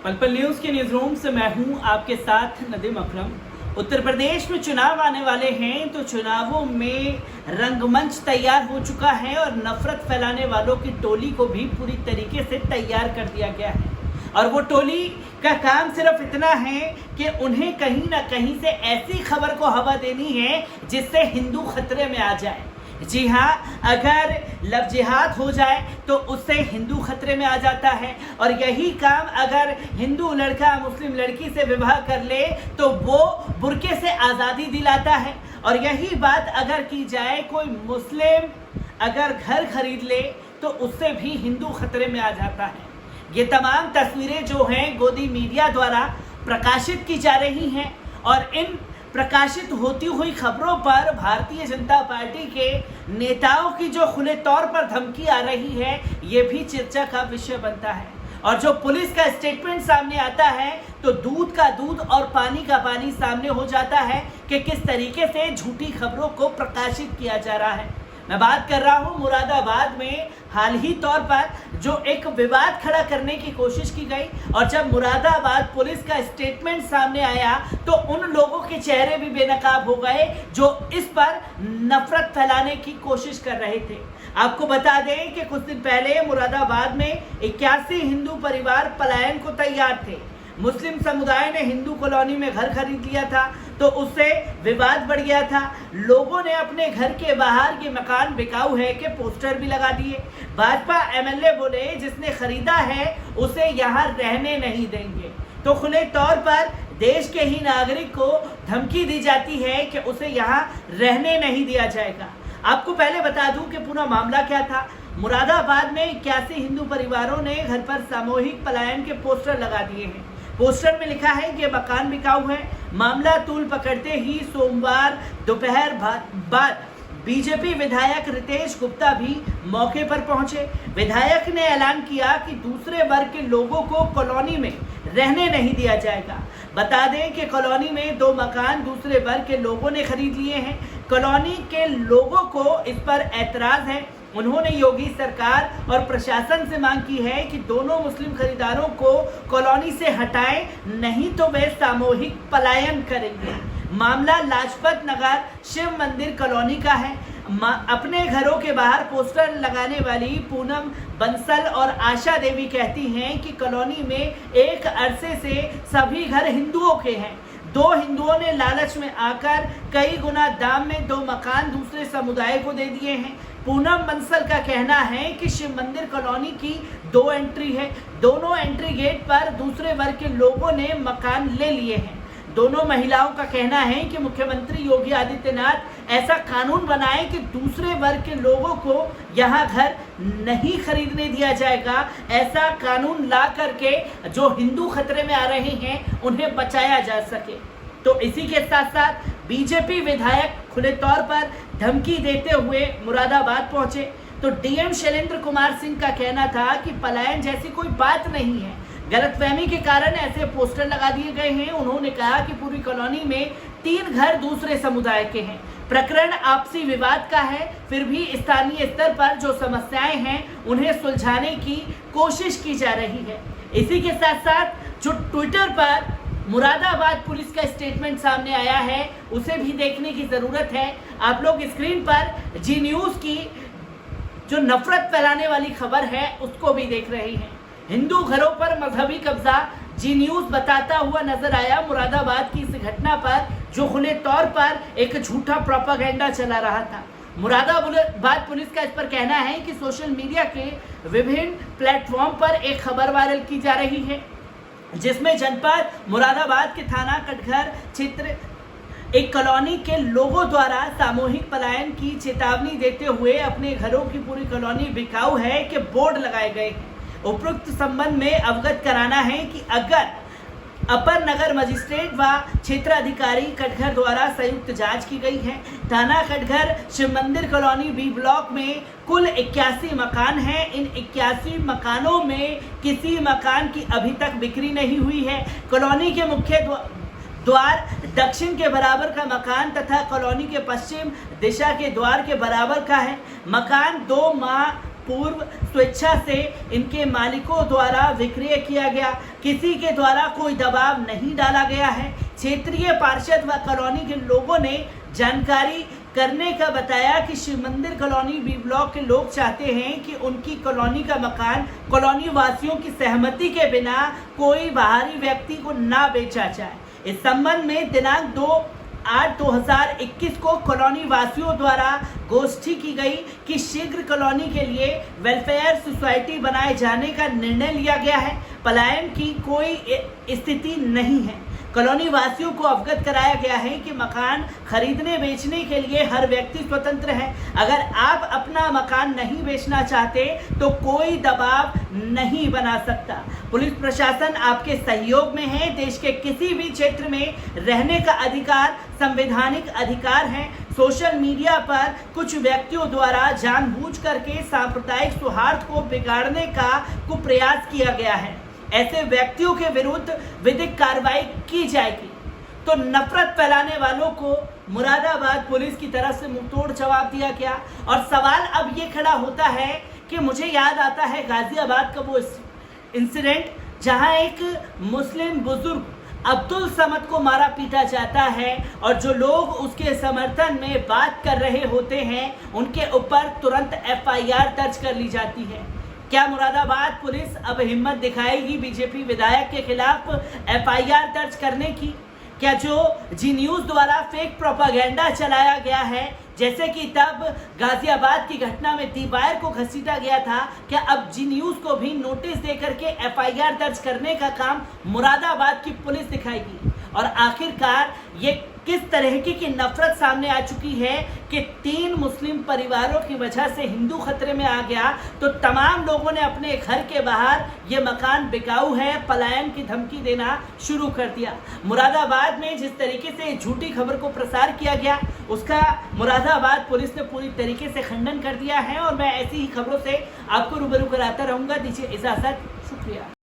पल पल न्यूज़ के न्यूज़ रूम से मैं हूं आपके साथ नदीम अकरम। उत्तर प्रदेश में चुनाव आने वाले हैं तो चुनावों में रंगमंच तैयार हो चुका है और नफरत फैलाने वालों की टोली को भी पूरी तरीके से तैयार कर दिया गया है। और वो टोली का काम सिर्फ इतना है कि उन्हें कहीं ना कहीं से ऐसी खबर को हवा देनी है जिससे हिंदू खतरे में आ जाए। जी हाँ, अगर लव जिहाद हो जाए तो उससे हिंदू खतरे में आ जाता है और यही काम अगर हिंदू लड़का मुस्लिम लड़की से विवाह कर ले तो वो बुर्के से आज़ादी दिलाता है। और यही बात अगर की जाए कोई मुस्लिम अगर घर खरीद ले तो उससे भी हिंदू खतरे में आ जाता है। ये तमाम तस्वीरें जो हैं गोदी मीडिया द्वारा प्रकाशित की जा रही हैं और इन प्रकाशित होती हुई खबरों पर भारतीय जनता पार्टी के नेताओं की जो खुले तौर पर धमकी आ रही है ये भी चर्चा का विषय बनता है। और जो पुलिस का स्टेटमेंट सामने आता है तो दूध का दूध और पानी का पानी सामने हो जाता है कि किस तरीके से झूठी खबरों को प्रकाशित किया जा रहा है। मैं बात कर रहा हूं मुरादाबाद में हाल ही तौर पर जो एक विवाद खड़ा करने की कोशिश की गई और जब मुरादाबाद पुलिस का स्टेटमेंट सामने आया तो उन लोगों के चेहरे भी बेनकाब हो गए जो इस पर नफरत फैलाने की कोशिश कर रहे थे। आपको बता दें कि कुछ दिन पहले मुरादाबाद में 81 हिंदू परिवार पलायन को तैयार थे। मुस्लिम समुदाय ने हिंदू कॉलोनी में घर खरीद लिया था तो उससे विवाद बढ़ गया था। लोगों ने अपने घर के बाहर के मकान बिकाऊ है के पोस्टर भी लगा दिए। भाजपा एमएलए बोले जिसने खरीदा है उसे यहाँ रहने नहीं देंगे। तो खुले तौर पर देश के ही नागरिक को धमकी दी जाती है कि उसे यहाँ रहने नहीं दिया जाएगा। आपको पहले बता दूं कि पूरा मामला क्या था। मुरादाबाद में 81 हिंदू परिवारों ने घर पर सामूहिक पलायन के पोस्टर लगा दिए हैं। पोस्टर में लिखा है कि मकान बिकाऊ है। मामला तूल पकड़ते ही सोमवार दोपहर बाद बीजेपी विधायक रितेश गुप्ता भी मौके पर पहुंचे। विधायक ने ऐलान किया कि दूसरे वर्ग के लोगों को कॉलोनी में रहने नहीं दिया जाएगा। बता दें कि कॉलोनी में 2 मकान दूसरे वर्ग के लोगों ने खरीद लिए हैं। कॉलोनी के लोगों को इस पर ऐतराज है। उन्होंने योगी सरकार और प्रशासन से मांग की है कि दोनों मुस्लिम खरीदारों को कॉलोनी से हटाएं, नहीं तो वे सामूहिक पलायन करेंगे। मामला लाजपत नगर शिव मंदिर कॉलोनी का है। अपने घरों के बाहर पोस्टर लगाने वाली पूनम बंसल और आशा देवी कहती हैं कि कॉलोनी में एक अरसे से सभी घर हिंदुओं के हैं। 2 हिंदुओं ने लालच में आकर कई गुना दाम में 2 मकान दूसरे समुदाय को दे दिए हैं। पूनम बंसल का कहना है कि शिव मंदिर कॉलोनी की 2 एंट्री है। दोनों एंट्री गेट पर दूसरे वर्ग के लोगों ने मकान ले लिए हैं। दोनों महिलाओं का कहना है कि मुख्यमंत्री योगी आदित्यनाथ ऐसा कानून बनाए कि दूसरे वर्ग के लोगों को यहाँ घर नहीं खरीदने दिया जाएगा। ऐसा कानून ला करके जो हिंदू खतरे में आ रहे हैं उन्हें बचाया जा सके। तो इसी के साथ साथ बीजेपी विधायक खुले तौर पर धमकी देते हुए मुरादाबाद पहुंचे तो डीएम शैलेंद्र कुमार सिंह का कहना था कि पलायन जैसी कोई बात नहीं है। गलतफहमी के कारण ऐसे पोस्टर लगा दिए गए हैं। उन्होंने कहा कि पूरी कॉलोनी में 3 घर दूसरे समुदाय के हैं। प्रकरण आपसी विवाद का है, फिर भी स्थानीय स्तर पर जो समस्याएं हैं उन्हें सुलझाने की कोशिश की जा रही है। इसी के साथ साथ जो ट्विटर पर मुरादाबाद पुलिस का स्टेटमेंट सामने आया है उसे भी देखने की ज़रूरत है। आप लोग स्क्रीन पर जी न्यूज़ की जो नफरत फैलाने वाली खबर है उसको भी देख रहे हैं। हिंदू घरों पर मजहबी कब्जा जी न्यूज़ बताता हुआ नजर आया। मुरादाबाद की इस घटना पर जो खुले तौर पर एक झूठा प्रोपेगेंडा चला रहा था। मुरादाबाद पुलिस का इस पर कहना है कि सोशल मीडिया के विभिन्न प्लेटफॉर्म पर एक खबर वायरल की जा रही है जिसमें जनपद मुरादाबाद के थाना कटघर क्षेत्र एक कॉलोनी के लोगों द्वारा सामूहिक पलायन की चेतावनी देते हुए अपने घरों की पूरी कॉलोनी बिकाऊ है के बोर्ड लगाए गए हैं। उपरोक्त संबंध में अवगत कराना है कि अगर अपर नगर मजिस्ट्रेट व क्षेत्राधिकारी कटघर द्वारा संयुक्त जांच की गई है। थाना कटघर शिव मंदिर कॉलोनी बी ब्लॉक में कुल 81 मकान हैं। इन 81 मकानों में किसी मकान की अभी तक बिक्री नहीं हुई है। कॉलोनी के मुख्य द्वार दक्षिण के बराबर का मकान तथा कॉलोनी के पश्चिम दिशा के द्वार के बराबर का है। मकान 2 माह पूर्व स्वेच्छा से इनके मालिकों द्वारा विक्रय किया गया। किसी के द्वारा कोई दबाव नहीं डाला गया है। क्षेत्रीय पार्षद व कॉलोनी के लोगों ने जानकारी करने का बताया कि शिव मंदिर कॉलोनी बी ब्लॉक के लोग चाहते हैं कि उनकी कॉलोनी का मकान कॉलोनी वासियों की सहमति के बिना कोई बाहरी व्यक्ति को ना बेचा जाए। इस संबंध में दिनांक 2/8/2021 को कॉलोनी वासियों द्वारा गोष्ठी की गई कि शीघ्र कॉलोनी के लिए वेलफेयर सोसाइटी बनाए जाने का निर्णय लिया गया है। पलायन की कोई स्थिति नहीं है। कॉलोनी वासियों को अवगत कराया गया है कि मकान खरीदने बेचने के लिए हर व्यक्ति स्वतंत्र है। अगर आप अपना मकान नहीं बेचना चाहते तो कोई दबाव नहीं बना सकता। पुलिस प्रशासन आपके सहयोग में है। देश के किसी भी क्षेत्र में रहने का अधिकार संवैधानिक अधिकार है। सोशल मीडिया पर कुछ व्यक्तियों द्वारा जानबूझ करके सांप्रदायिक सौहार्द को बिगाड़ने का कुप्रयास किया गया है। ऐसे व्यक्तियों के विरुद्ध विधिक कार्रवाई की जाएगी। तो नफरत फैलाने वालों को मुरादाबाद पुलिस की तरफ से मुंहतोड़ जवाब दिया गया। और सवाल अब ये खड़ा होता है कि मुझे याद आता है गाजियाबाद का वो इंसिडेंट जहां एक मुस्लिम बुजुर्ग अब्दुल समद को मारा पीटा जाता है और जो लोग उसके समर्थन में बात कर रहे होते हैं उनके ऊपर तुरंत FIR दर्ज कर ली जाती है। क्या मुरादाबाद पुलिस अब हिम्मत दिखाएगी बीजेपी विधायक के खिलाफ FIR दर्ज करने की? क्या जो जी न्यूज़ द्वारा फेक प्रोपागेंडा चलाया गया है, जैसे कि तब गाजियाबाद की घटना में दीवार को घसीटा गया था, क्या अब जी न्यूज़ को भी नोटिस देकर के FIR दर्ज करने का काम मुरादाबाद की पुलिस दिखाएगी? और आखिरकार ये किस तरह की नफरत सामने आ चुकी है कि 3 मुस्लिम परिवारों की वजह से हिंदू खतरे में आ गया तो तमाम लोगों ने अपने घर के बाहर ये मकान बिकाऊ है पलायन की धमकी देना शुरू कर दिया। मुरादाबाद में जिस तरीके से झूठी खबर को प्रसार किया गया उसका मुरादाबाद पुलिस ने पूरी तरीके से खंडन कर दिया है और मैं ऐसी ही खबरों से आपको रूबरू कराता रहूँगा। दीजिए इजाज़त, शुक्रिया।